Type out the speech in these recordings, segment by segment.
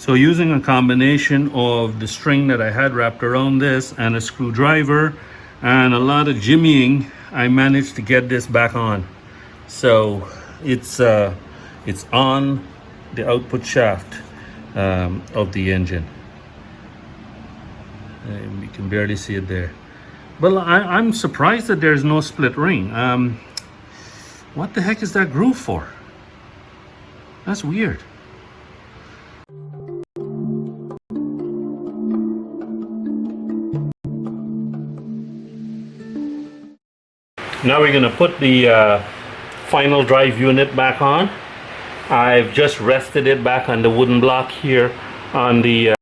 So using a combination of the string that I had wrapped around this and a screwdriver and a lot of jimmying, I managed to get this back on. So it's on the output shaft of the engine. And we can barely see it there. Well, I'm surprised that there's no split ring. What the heck is that groove for? That's weird. Now we're going to put the final drive unit back on. I've just rested it back on the wooden block here on the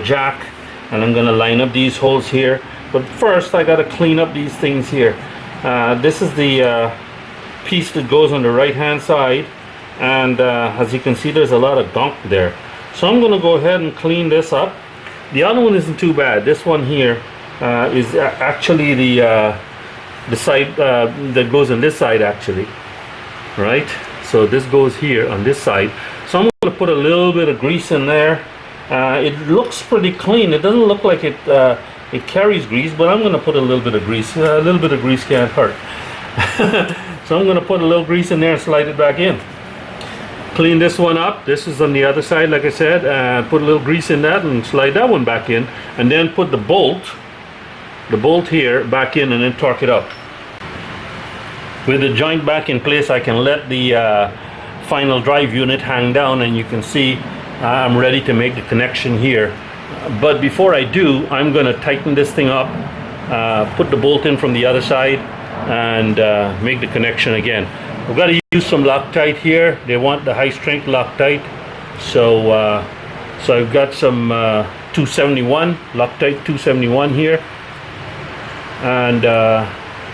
jack, and I'm going to line up these holes here. But first I got to clean up these things here. This is the piece that goes on the right hand side, and as you can see, there's a lot of gunk there. So I'm going to go ahead and clean this up. The other one isn't too bad. This one here is actually the side that goes on this side actually, right? So this goes here on this side. So I'm going to put a little bit of grease in there. It looks pretty clean. It doesn't look like it carries grease, but I'm going to put a little bit of grease. A little bit of grease can't hurt. So I'm going to put a little grease in there and slide it back in. Clean this one up. This is on the other side, like I said. Put a little grease in that and slide that one back in, and then put the bolt here back in, and then torque it up. With the joint back in place, I can let the final drive unit hang down, and you can see I'm ready to make the connection here. But before I do, I'm going to tighten this thing up, put the bolt in from the other side, and make the connection again. We've got to use some Loctite here. They want the high strength Loctite, so I've got some 271 Loctite 271 here, and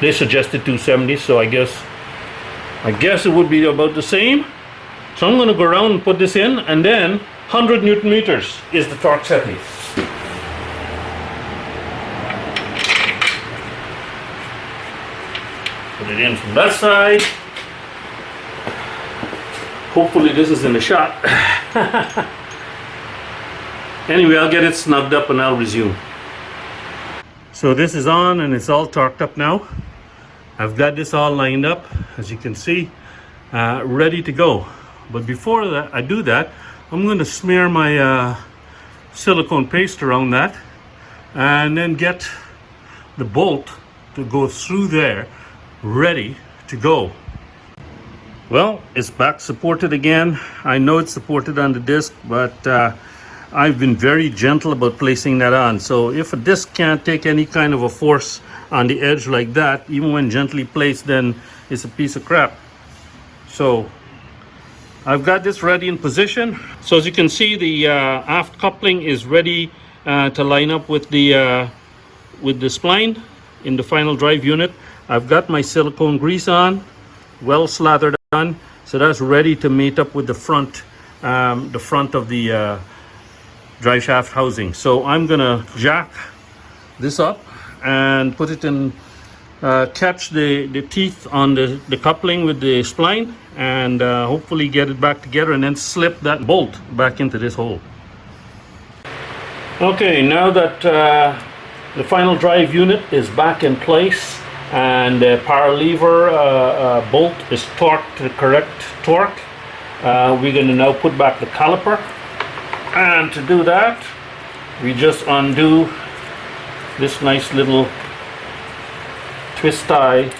they suggested 270, so I guess it would be about the same. So I'm going to go around and put this in, and then 100 Newton meters is the torque setting. Put it in from that side. Hopefully this is in the shot. Anyway, I'll get it snugged up and I'll resume. So this is on and it's all torqued up now. I've got this all lined up, as you can see, ready to go. But before that, I do that, I'm going to smear my silicone paste around that, and then get the bolt to go through there, ready to go. Well, it's back supported again. I know it's supported on the disc, but I've been very gentle about placing that on. So if a disc can't take any kind of a force on the edge like that, even when gently placed, then it's a piece of crap. So I've got this ready in position. So as you can see, the aft coupling is ready to line up with the spline in the final drive unit. I've got my silicone grease on, well slathered on, so that's ready to mate up with the front of the drive shaft housing. So I'm gonna jack this up and put it in, catch the teeth on the coupling with the spline, and hopefully get it back together, and then slip that bolt back into this hole. Okay, now that the final drive unit is back in place and the power lever bolt is torqued to the correct torque, we're going to now put back the caliper. And to do that, we just undo this nice little twist tie,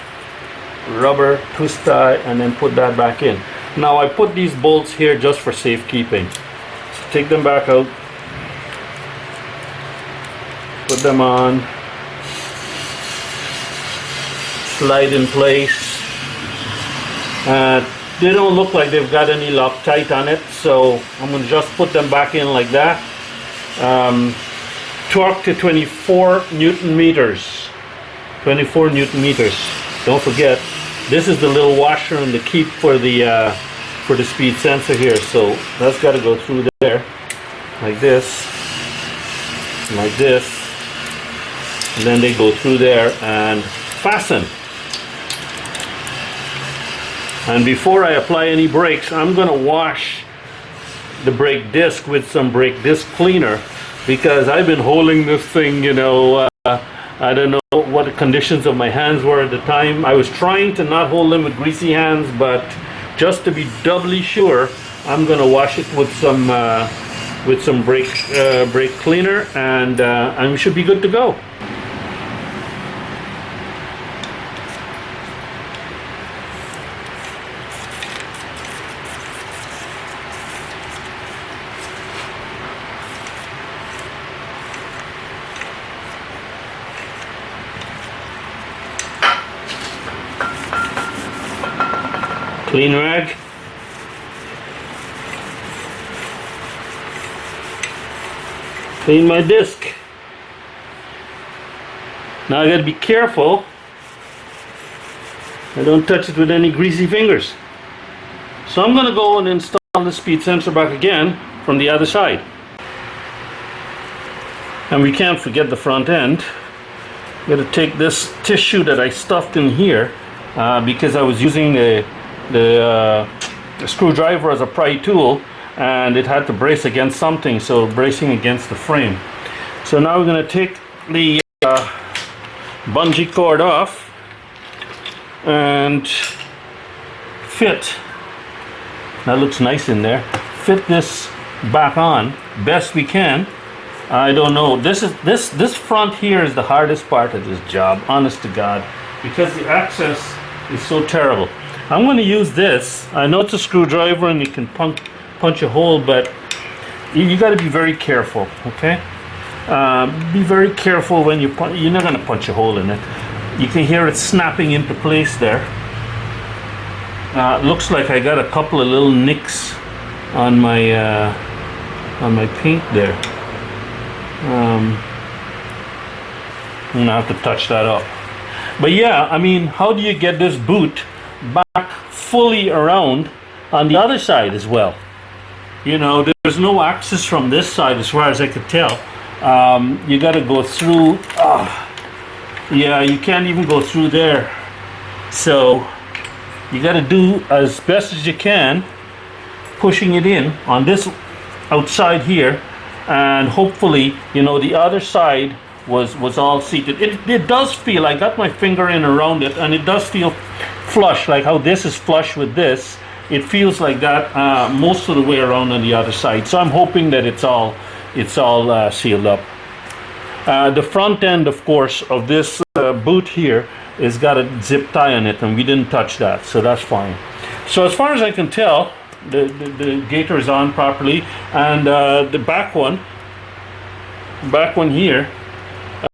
rubber twist tie, and then put that back in. Now I put these bolts here just for safekeeping. So take them back out, put them on, slide in place. They don't look like they've got any Loctite on it, so I'm going to just put them back in like that. Torque to 24 Newton meters. 24 Newton meters. Don't forget, this is the little washer and the keep for the speed sensor here, so that's got to go through there, like this, and then they go through there and fasten. And before I apply any brakes, I'm going to wash the brake disc with some brake disc cleaner, because I've been holding this thing, you know, I don't know what the conditions of my hands were at the time. I was trying to not hold them with greasy hands, but just to be doubly sure, I'm going to wash it with some brake cleaner, and we should be good to go. Clean rag. Clean my disc. Now I gotta be careful I don't touch it with any greasy fingers. So I'm gonna go and install the speed sensor back again from the other side. And we can't forget the front end. I'm gonna take this tissue that I stuffed in here because I was using the screwdriver as a pry tool, and it had to brace against something, so bracing against the frame. So now we're going to take the bungee cord off and fit, that looks nice in there, fit this back on best we can. I don't know, this front here is the hardest part of this job, honest to God, because the access is so terrible. I'm going to use this. I know it's a screwdriver and you can punch a hole, but you got to be very careful, okay? Be very careful when you punch. You're not going to punch a hole in it. You can hear it snapping into place there. Looks like I got a couple of little nicks on my paint there. I'm going to have to touch that up. But yeah, I mean, how do you get this boot back fully around on the other side as well? You know, there's no access from this side as far as I could tell. You got to go through. Yeah, you can't even go through there. So you got to do as best as you can, pushing it in on this outside here, and hopefully, you know, the other side was all seated. It does feel, I got my finger in around it, and it does feel flush, like how this is flush with this. It feels like that most of the way around on the other side. So I'm hoping that it's all sealed up. The front end, of course, of this boot here is got a zip tie on it, and we didn't touch that, so that's fine. So as far as I can tell, the gator is on properly, and the back one here,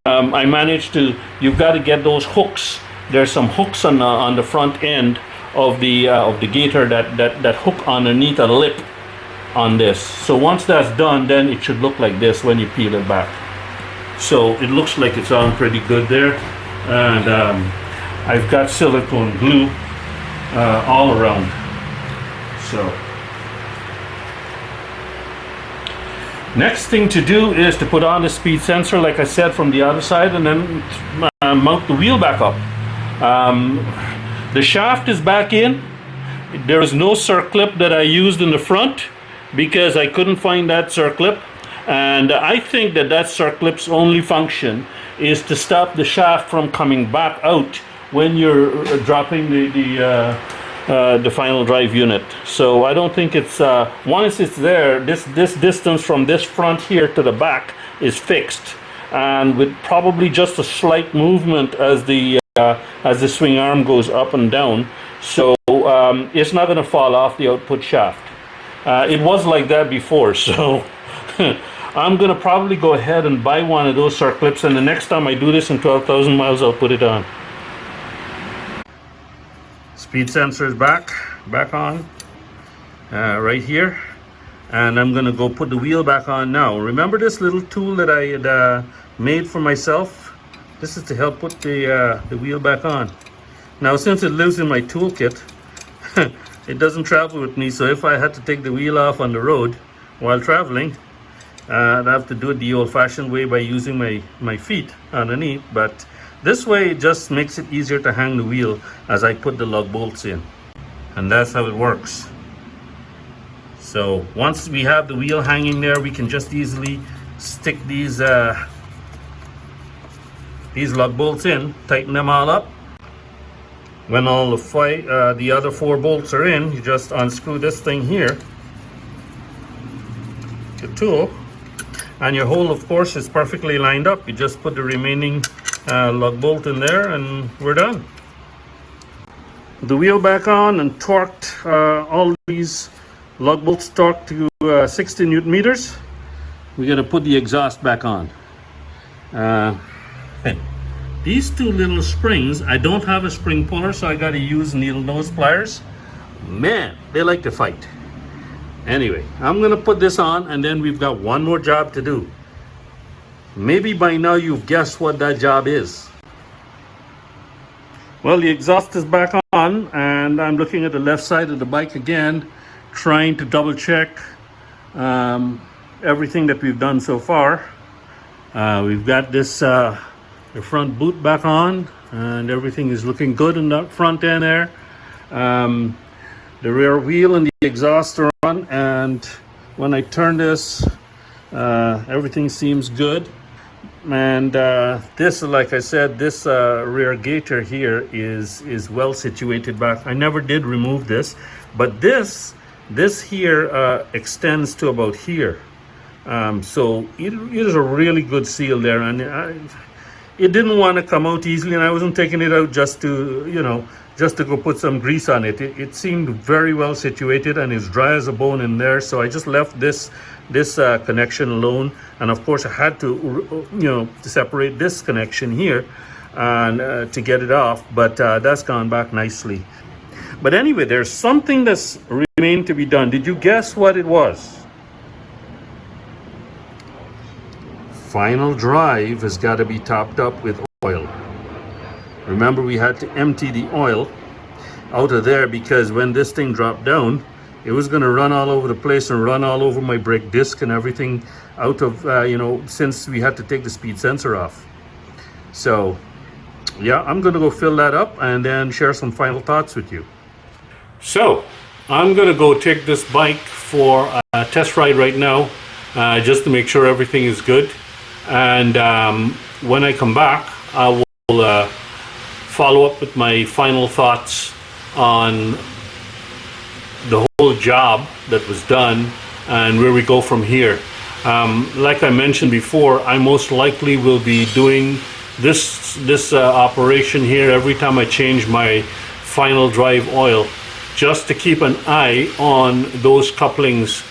I managed to. You've got to get those hooks. There's some hooks on the front end of the gator that hook underneath a lip on this. So once that's done, then it should look like this when you peel it back. So it looks like it's on pretty good there, and I've got silicone glue all around. So next thing to do is to put on the speed sensor, like I said, from the other side, and then mount the wheel back up. The shaft is back in. There is no circlip that I used in the front because I couldn't find that circlip, and I think that circlip's only function is to stop the shaft from coming back out when you're dropping the final drive unit. So I don't think it's once it's there, this distance from this front here to the back is fixed, and with probably just a slight movement as the swing arm goes up and down, so it's not going to fall off the output shaft. It was like that before, so I'm going to probably go ahead and buy one of those circlips, and the next time I do this in 12,000 miles, I'll put it on. Speed sensor is back on right here, and I'm going to go put the wheel back on now. Remember this little tool that I had made for myself? This is to help put the wheel back on. Now, since it lives in my toolkit, it doesn't travel with me, so if I had to take the wheel off on the road while traveling, I'd have to do it the old-fashioned way by using my feet underneath, but this way it just makes it easier to hang the wheel as I put the lug bolts in. And that's how it works. So once we have the wheel hanging there, we can just easily stick these lug bolts in, tighten them all up. When all the other 4 bolts are in, you just unscrew this thing here, the tool, and your hole, of course, is perfectly lined up. You just put the remaining lug bolt in there and we're done. The wheel back on and torqued, all these lug bolts torqued to 60 Newton meters. We got to put the exhaust back on. These 2 little springs, I don't have a spring puller, so I got to use needle nose pliers. Man, they like to fight. Anyway, I'm gonna put this on, and then we've got one more job to do. Maybe by now you've guessed what that job is. Well, the exhaust is back on, and I'm looking at the left side of the bike again, trying to double check everything that we've done so far. We've got this the front boot back on, and everything is looking good in the front end there. The rear wheel and the exhaust are on, and when I turn this, everything seems good. And this, like I said, this rear gaiter here is well situated back. I never did remove this, but this here extends to about here. So it is a really good seal there, and it didn't want to come out easily, and I wasn't taking it out just to, you know, just to go put some grease on it. It seemed very well situated and is dry as a bone in there, so I just left this connection alone. And of course I had to, you know, to separate this connection here and to get it off, but that's gone back nicely. But anyway, there's something that's remained to be done. Did you guess what it was? Final drive has got to be topped up with oil. Remember, we had to empty the oil out of there because when this thing dropped down, it was going to run all over the place and run all over my brake disc and everything out of, you know, since we had to take the speed sensor off. So, yeah, I'm going to go fill that up and then share some final thoughts with you. So, I'm going to go take this bike for a test ride right now, just to make sure everything is good. And when I come back, I will follow up with my final thoughts on the whole job that was done and where we go from here. Like I mentioned before, I most likely will be doing this operation here every time I change my final drive oil, just to keep an eye on those couplings,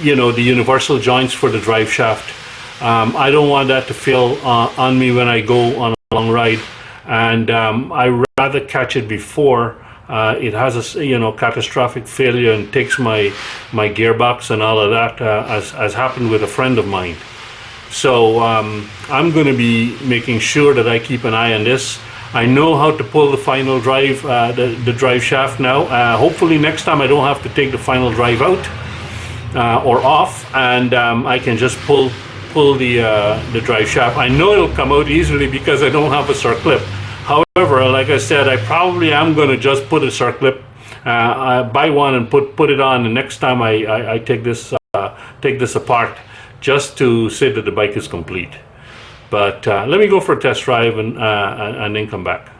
you know, the universal joints for the drive shaft. I don't want that to fail on me when I go on a long ride, and I rather catch it before it has a, you know, catastrophic failure and takes my gearbox and all of that, as happened with a friend of mine. So I'm going to be making sure that I keep an eye on this. I know how to pull the final drive, the drive shaft now. Hopefully next time I don't have to take the final drive out or off, and I can just pull the drive shaft. I know it'll come out easily because I don't have a circlip. However, like I said, I probably am going to just put a circlip, buy one and put it on the next time I take this apart, just to say that the bike is complete. But let me go for a test drive and then come back.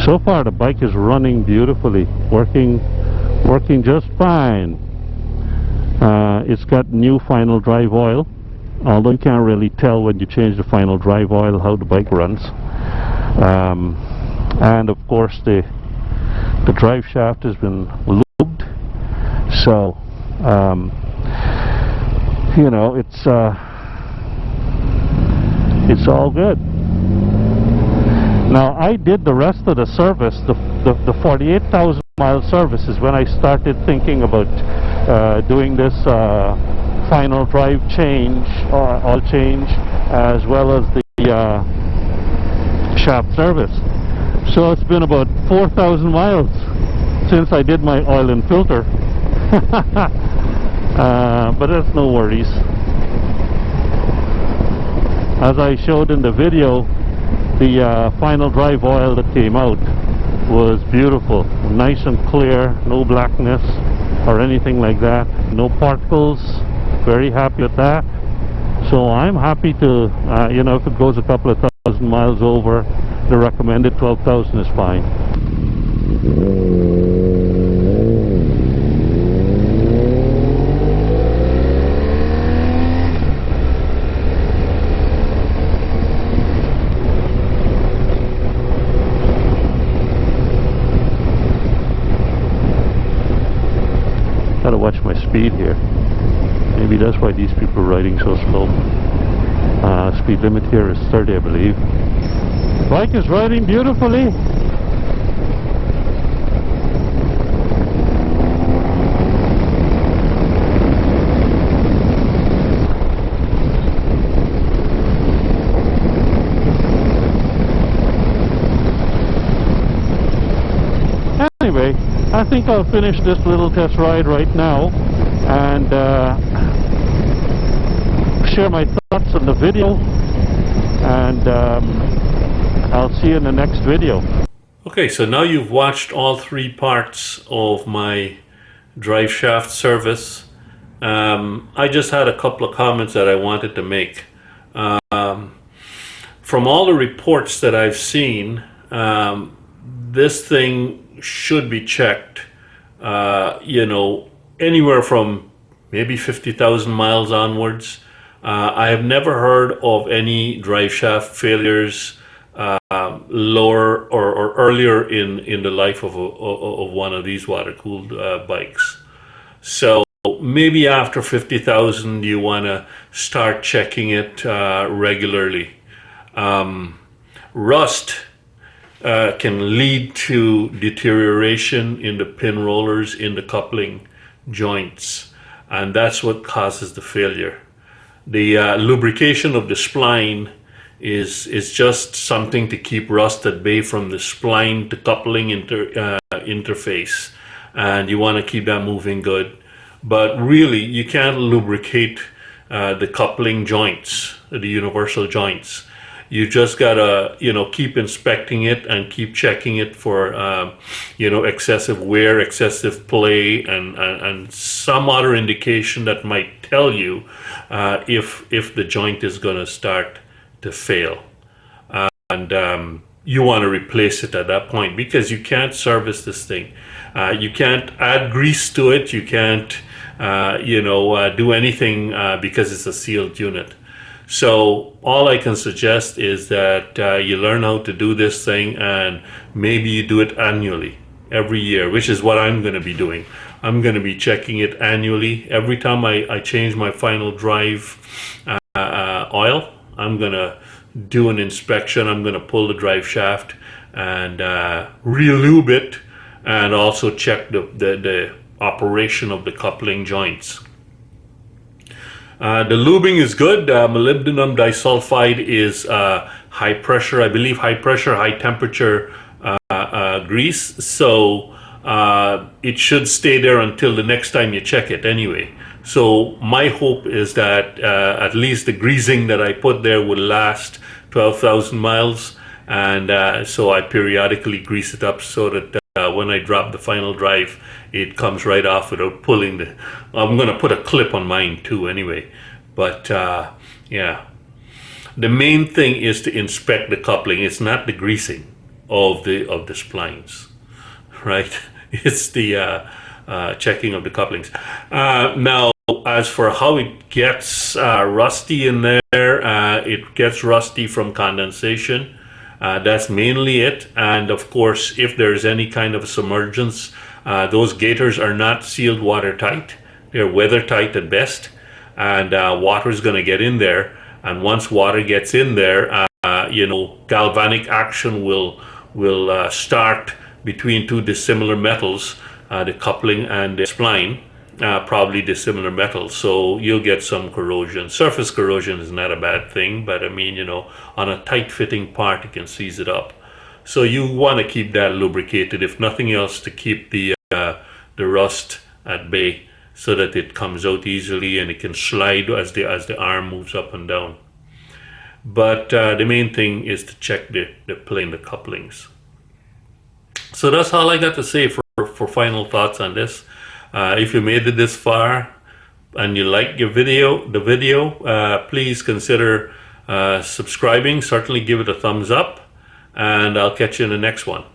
So far the bike is running beautifully, working just fine. It's got new final drive oil, although you can't really tell when you change the final drive oil how the bike runs. And of course the drive shaft has been lubed, so you know, it's all good. Now I did the rest of the service, the 48,000 mile service is when I started thinking about doing this final drive change, oil change, as well as the shaft service. So it's been about 4,000 miles since I did my oil and filter. But that's no worries. As I showed in the video, the final drive oil that came out was beautiful, nice and clear, no blackness or anything like that, no particles. Very happy with that. So I'm happy to, you know, if it goes a couple of thousand miles over the recommended 12,000 is fine. Gotta watch my speed here. Maybe that's why these people are riding so slow. Speed limit here is 30, I believe. Bike is riding beautifully. Anyway, I think I'll finish this little test ride right now and share my thoughts on the video, and I'll see you in the next video. Okay, so now you've watched all three parts of my drive shaft service. I just had a couple of comments that I wanted to make. From all the reports that I've seen, this thing should be checked, you know, anywhere from maybe 50,000 miles onwards. I have never heard of any drive shaft failures lower or earlier in the life of one of these water-cooled bikes. So maybe after 50,000 you want to start checking it regularly. Rust can lead to deterioration in the pin rollers in the coupling joints, and that's what causes the failure. The lubrication of the spline is just something to keep rust at bay from the spline to coupling interface, and you want to keep that moving good. But really, you can't lubricate the coupling joints, the universal joints. You just gotta, you know, keep inspecting it and keep checking it for, you know, excessive wear, excessive play, and some other indication that might tell you if the joint is gonna start to fail. And you want to replace it at that point, because you can't service this thing. You can't add grease to it. You can't, you know, do anything because it's a sealed unit. So all I can suggest is that you learn how to do this thing, and maybe you do it annually, every year, which is what I'm going to be doing. I'm going to be checking it annually. Every time I change my final drive oil, I'm going to do an inspection. I'm going to pull the drive shaft and re-lube it, and also check the operation of the coupling joints. The lubing is good. Molybdenum disulfide is high pressure, I believe high pressure, high temperature grease. So it should stay there until the next time you check it anyway. So my hope is that at least the greasing that I put there will last 12,000 miles. And so I periodically grease it up so that when I drop the final drive, it comes right off without pulling the... I'm going to put a clip on mine too anyway. But yeah, the main thing is to inspect the coupling. It's not the greasing of the splines, right? It's the checking of the couplings. Now, as for how it gets rusty in there, it gets rusty from condensation. That's mainly it. And of course, if there's any kind of submergence, those gaiters are not sealed watertight. They're weather tight at best. and water is going to get in there. And once water gets in there, galvanic action will start between two dissimilar metals, the coupling and the spline, probably dissimilar metals. So you'll get some corrosion. Surface corrosion is not a bad thing, but I mean, on a tight fitting part, it can seize it up. So you want to keep that lubricated, if nothing else, to keep the rust at bay, so that it comes out easily and it can slide as the arm moves up and down. But the main thing is to check the plane, the couplings. So that's all I got to say for final thoughts on this. If you made it this far and you like the video, please consider subscribing. Certainly give it a thumbs up, and I'll catch you in the next one.